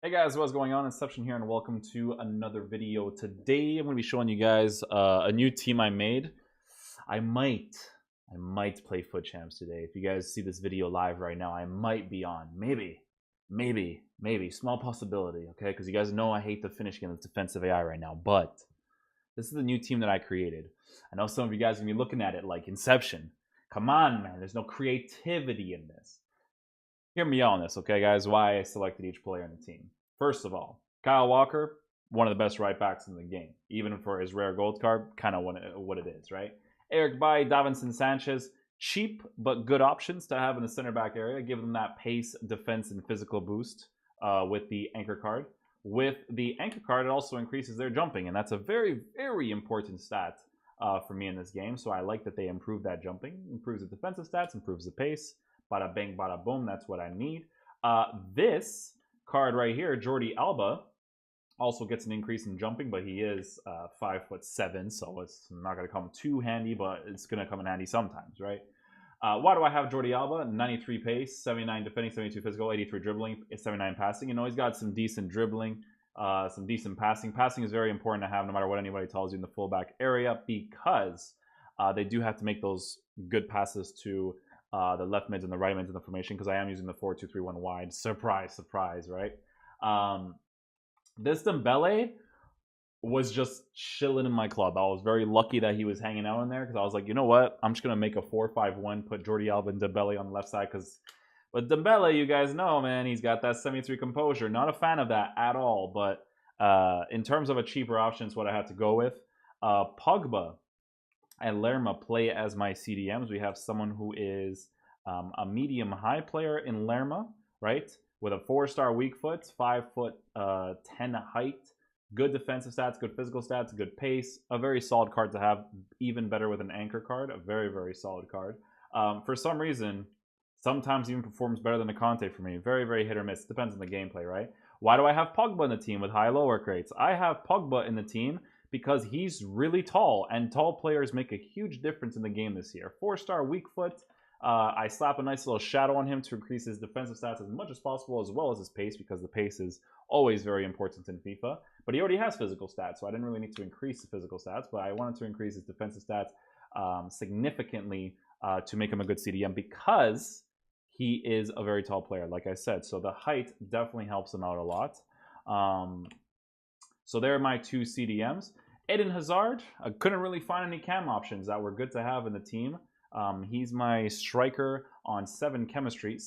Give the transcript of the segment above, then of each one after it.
Hey guys, what's going on? Inception here, and welcome to another video. Today, I'm going to be showing you guys a new team I made. I might play Foot Champs today. If you guys see this video live right now, I might be on. Maybe. Small possibility, okay? Because you guys know I hate to finish against defensive AI right now, but this is the new team that I created. I know some of you guys are going to be looking at it like Inception. Come on, man. There's no creativity in this. Hear me out on this, okay, guys? Why I selected each player in the team. First of all, Kyle Walker, one of the best right backs in the game, even for his rare gold card, kind of what it is, right? Eric Bailly, Davinson Sanchez, cheap but good options to have in the center back area, give them that pace, defense, and physical boost with the anchor card. With the anchor card, it also increases their jumping, and that's a very, very important stat for me in this game. So I like that they improve that jumping, improves the defensive stats, improves the pace. Bada bang, bada boom. That's what I need. This card right here, Jordi Alba, also gets an increase in jumping, but he is 5'7", so it's not going to come too handy, but it's going to come in handy sometimes, right? Why do I have Jordi Alba? 93 pace, 79 defending, 72 physical, 83 dribbling, 79 passing. You know, he's got some decent dribbling, some decent passing. Passing is very important to have no matter what anybody tells you in the fullback area, because they do have to make those good passes to the left mids and the right mids in the formation, because I am using the 4-2-3-1 wide. Surprise, right? This Dembele was just chilling in my club. I was very lucky that he was hanging out in there, because I was like, you know what? I'm just going to make a 4-5-1, put Jordi Alba and Dembele on the left side, because with Dembele, you guys know, man, he's got that 73 composure. Not a fan of that at all, but in terms of a cheaper option, it's what I had to go with. Pogba and Lerma play as my CDMs. We have someone who is a medium-high player in Lerma, right? With a 4-star weak foot, 5'10" height, good defensive stats, good physical stats, good pace. A very solid card to have, even better with an anchor card. A very, very solid card. For some reason, sometimes even performs better than the Conte for me. Very, very hit or miss. Depends on the gameplay, right? Why do I have Pogba in the team with high low work rates? I have Pogba in the team because he's really tall, and tall players make a huge difference in the game this year. 4-star weak foot. I slap a nice little shadow on him to increase his defensive stats as much as possible, as well as his pace, because the pace is always very important in FIFA. But he already has physical stats, so I didn't really need to increase the physical stats, but I wanted to increase his defensive stats significantly to make him a good CDM, because he is a very tall player, like I said. So the height definitely helps him out a lot. So there are my two CDMs. Eden Hazard, I couldn't really find any cam options that were good to have in the team. He's my striker on 6 chemistry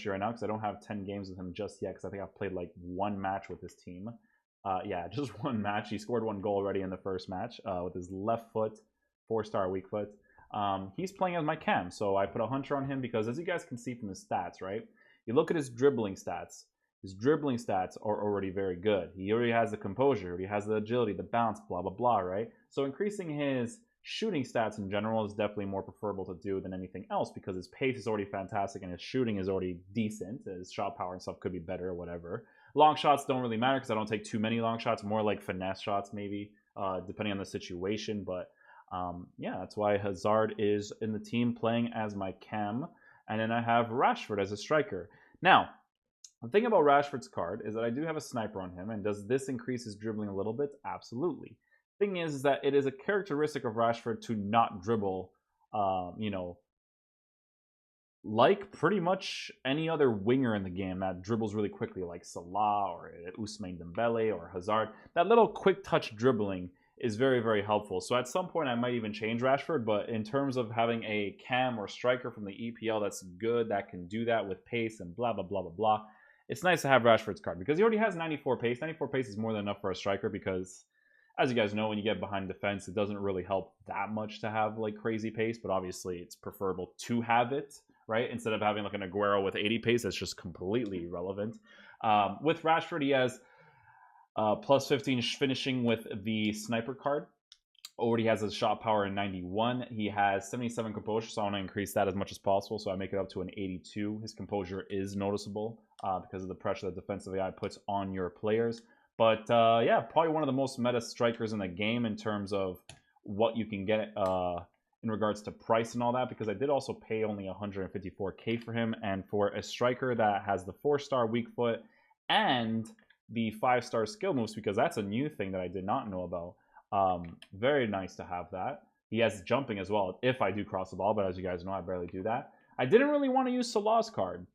right now, because I don't have 10 games with him just yet, because I think I've played like 1 match with this team. Yeah, just 1 match. He scored 1 goal already in the first match with his left foot, 4-star weak foot. He's playing as my cam, so I put a hunter on him because, as you guys can see from his stats, right? You look at his dribbling stats. His dribbling stats are already very good. He already has the composure, he has the agility, the bounce, blah, blah, blah, right? So increasing his shooting stats in general is definitely more preferable to do than anything else, because his pace is already fantastic and his shooting is already decent. His shot power and stuff could be better or whatever. Long shots don't really matter, because I don't take too many long shots, more like finesse shots maybe, depending on the situation. But yeah, that's why Hazard is in the team playing as my cam. And then I have Rashford as a striker. Now, the thing about Rashford's card is that I do have a sniper on him, and does this increase his dribbling a little bit? Absolutely. Thing is that it is a characteristic of Rashford to not dribble, you know, like pretty much any other winger in the game that dribbles really quickly, like Salah or Ousmane Dembele or Hazard. That little quick touch dribbling is very, very helpful. So at some point I might even change Rashford, but in terms of having a cam or striker from the EPL that's good, that can do that with pace and blah, blah, blah, blah, blah, it's nice to have Rashford's card, because he already has 94 pace. 94 pace is more than enough for a striker, because as you guys know, when you get behind defense, it doesn't really help that much to have like crazy pace, but obviously it's preferable to have it, right? Instead of having like an Aguero with 80 pace, that's just completely irrelevant. With Rashford, he has plus 15 finishing with the sniper card. Already has his shot power in 91. He has 77 composure, so I want to increase that as much as possible, so I make it up to an 82. His composure is noticeable because of the pressure that defensive AI puts on your players. But yeah, probably one of the most meta strikers in the game in terms of what you can get in regards to price and all that, because I did also pay only 154k for him. And for a striker that has the 4-star weak foot and the 5-star skill moves because that's a new thing that I did not know about. Very nice to have that. He has jumping as well if I do cross the ball, but as you guys know, I barely do that. I didn't really want to use Salah's card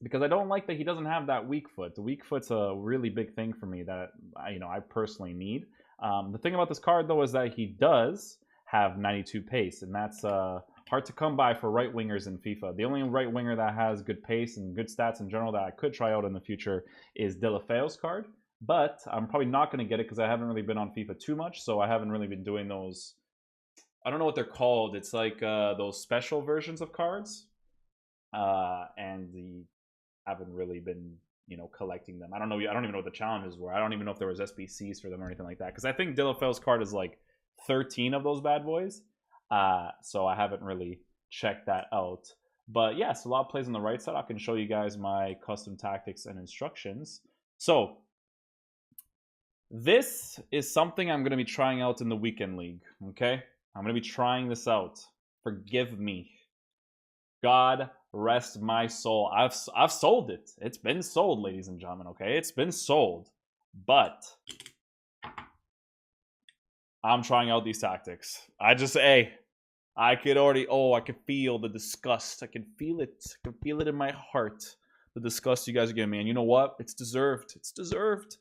because I don't like that he doesn't have that weak foot. The weak foot's a really big thing for me that I personally need. The thing about this card though is that he does have 92 pace, and that's hard to come by for right wingers in FIFA. The only right winger that has good pace and good stats in general that I could try out in the future is Delafeo's card, but I'm probably not going to get it because I haven't really been on FIFA too much, so I haven't really been doing those. I don't know what they're called. It's like those special versions of cards, and haven't really been collecting them. I don't even know what the challenges were. I don't even know if there was SBCs for them or anything like that because I think Delafeo's card is like 13 of those bad boys. So I haven't really checked that out. But yeah, Salah plays on the right side. I can show you guys my custom tactics and instructions. So this is something I'm going to be trying out in the weekend league. Okay, I'm going to be trying this out. Forgive me. God rest my soul. I've sold it. It's been sold, ladies and gentlemen. Okay, it's been sold. But I'm trying out these tactics. I could already, I could feel the disgust. I can feel it. I can feel it in my heart. The disgust you guys are giving me. And you know what? It's deserved. It's deserved.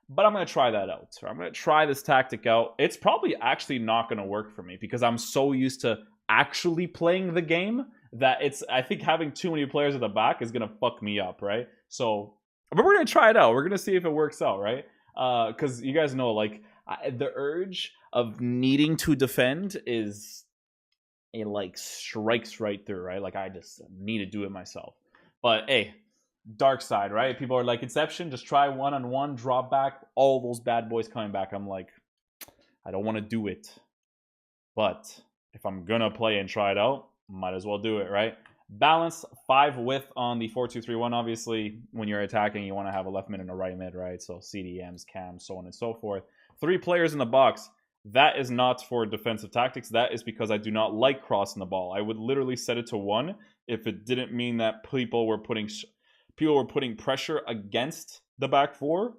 But I'm going to try that out. I'm going to try this tactic out. It's probably actually not going to work for me because I'm so used to actually playing the game that I think having too many players at the back is going to fuck me up, right? So, but we're going to try it out. We're going to see if it works out, right? Because you guys know, like, the urge of needing to defend it like strikes right through, right? Like I just need to do it myself. But hey, dark side, right? People are like, Inception, just try one-on-one, drop back, all those bad boys coming back. I'm like, I don't want to do it. But if I'm gonna play and try it out, might as well do it, right? Balance 5 width on the 4-2-3-1. Obviously, when you're attacking, you want to have a left mid and a right mid, right? So CDMs, cams, so on and so forth. 3 players in the box. That is not for defensive tactics. That is because I do not like crossing the ball. I would literally set it to 1 if it didn't mean that people were putting pressure against the back 4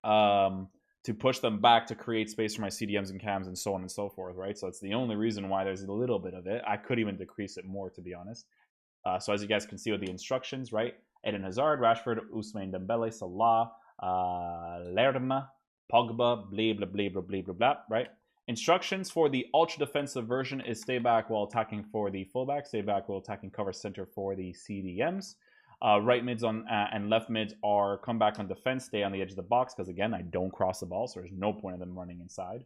to push them back to create space for my CDMs and cams and so on and so forth, right? So it's the only reason why there's a little bit of it. I could even decrease it more, to be honest. So as you guys can see with the instructions, right? Eden Hazard, Rashford, Ousmane Dembele, Salah, Lerma, Pogba, blah, blah, blah, blah, blah, blah, blah, right? Instructions for the ultra defensive version is stay back while attacking for the fullback, stay back while attacking cover center for the CDMs. Right mids and left mids are come back on defense, stay on the edge of the box, because again, I don't cross the ball, so there's no point in them running inside.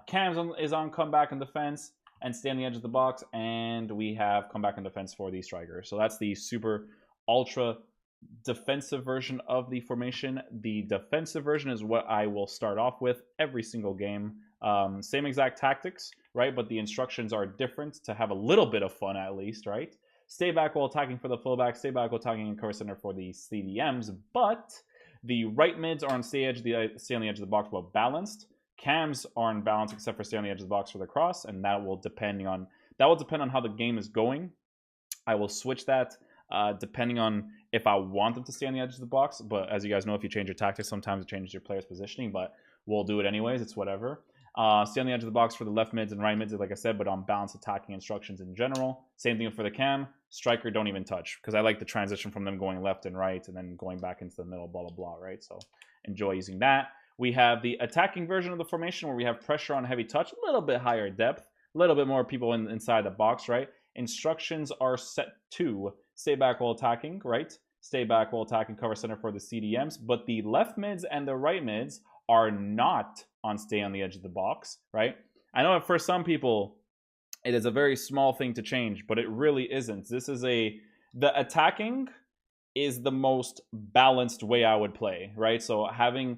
Cams is on come back on defense and stay on the edge of the box, and we have come back on defense for the striker. So that's the super ultra defensive version of the formation. The defensive version is what I will start off with every single game. Same exact tactics, right? But the instructions are different to have a little bit of fun at least, right? Stay back while attacking for the fullback, stay back while attacking in cover center for the CDMs, but the right mids are on stay on the edge of the box but balanced. Cams are in balance except for stay on the edge of the box for the cross, and that will depend on how the game is going. I will switch that depending on if I want them to stay on the edge of the box. But as you guys know, if you change your tactics, sometimes it changes your player's positioning, but we'll do it anyways. It's whatever. Stay on the edge of the box for the left mids and right mids, like I said, but on balanced attacking instructions in general. Same thing for the cam. Striker, don't even touch, because I like the transition from them going left and right and then going back into the middle, blah, blah, blah, right? So enjoy using that. We have the attacking version of the formation where we have pressure on heavy touch, a little bit higher depth, a little bit more people inside the box, right? Instructions are set to stay back while attacking, right? Stay back while attacking cover center for the CDMs, but the left mids and the right mids are not on stay on the edge of the box, right? I know for some people it is a very small thing to change, but it really isn't. The attacking is the most balanced way I would play, right? So having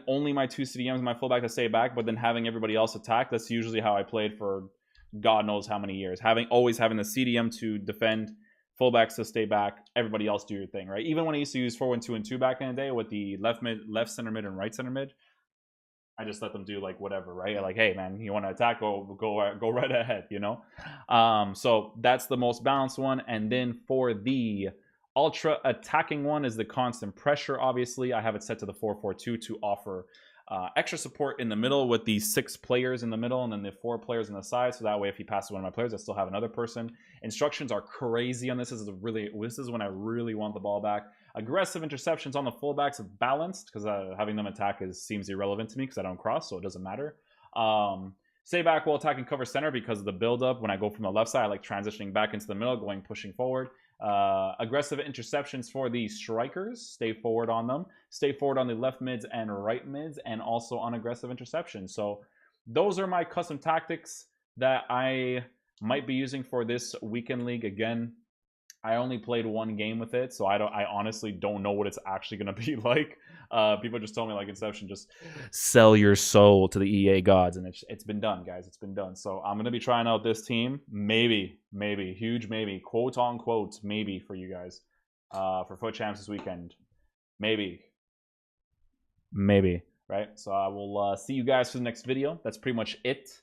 only my 2 CDMs and my fullback to stay back, but then having everybody else attack, that's usually how I played for God knows how many years. Always having the CDM to defend, fullbacks to stay back, everybody else do your thing, right? Even when I used to use 4-1-2-2 back in the day with the left center mid and right center mid, I just let them do like whatever, right? Like, hey man, you want to attack, go right ahead, you know? So that's the most balanced one. And then for the ultra attacking one is the constant pressure. Obviously, I have it set to the 4-4-2 to offer extra support in the middle with the 6 players in the middle and then the 4 players on the side. So that way, if he passes one of my players, I still have another person. Instructions are crazy on this. This is when I really want the ball back. Aggressive interceptions on the fullbacks are balanced because having them attack seems irrelevant to me because I don't cross, so it doesn't matter. Stay back while attacking cover center because of the build-up. When I go from the left side, I like transitioning back into the middle, pushing forward. Aggressive interceptions for the strikers. Stay forward on them. Stay forward on the left mids and right mids, and also on aggressive interceptions. So those are my custom tactics that I might be using for this weekend league. Again, I only played 1 game with it, so I honestly don't know what it's actually going to be like. People just told me, like, Inception, just sell your soul to the EA gods, and it's been done, guys. It's been done. So I'm going to be trying out this team. Maybe, huge maybe, quote unquote, maybe for you guys for Foot Champs this weekend. Maybe, right? So I will see you guys for the next video. That's pretty much it.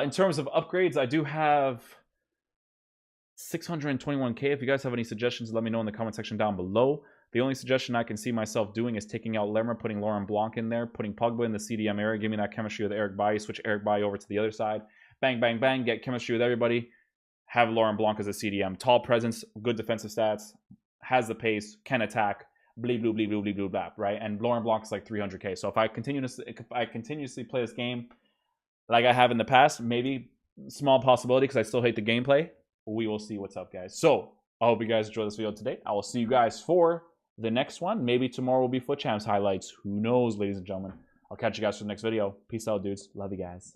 In terms of upgrades, I do have 621k. If you guys have any suggestions, let me know in the comment section down below. The only suggestion I can see myself doing is taking out Lemmer, putting Laurent Blanc in there, putting Pogba in the CDM area, give me that chemistry with Eric Bailly, switch Eric Bailly over to the other side. Bang, bang, bang, get chemistry with everybody. Have Laurent Blanc as a CDM. Tall presence, good defensive stats, has the pace, can attack, bleep, bloop, bleep, bloop, bleep, bloop, blap, right? And Laurent Blanc is like 300k. So if I continuously play this game like I have in the past, maybe small possibility because I still hate the gameplay. We will see what's up, guys. So I hope you guys enjoyed this video today. I will see you guys for the next one. Maybe tomorrow will be Foot Champs highlights. Who knows, ladies and gentlemen. I'll catch you guys for the next video. Peace out, dudes. Love you guys.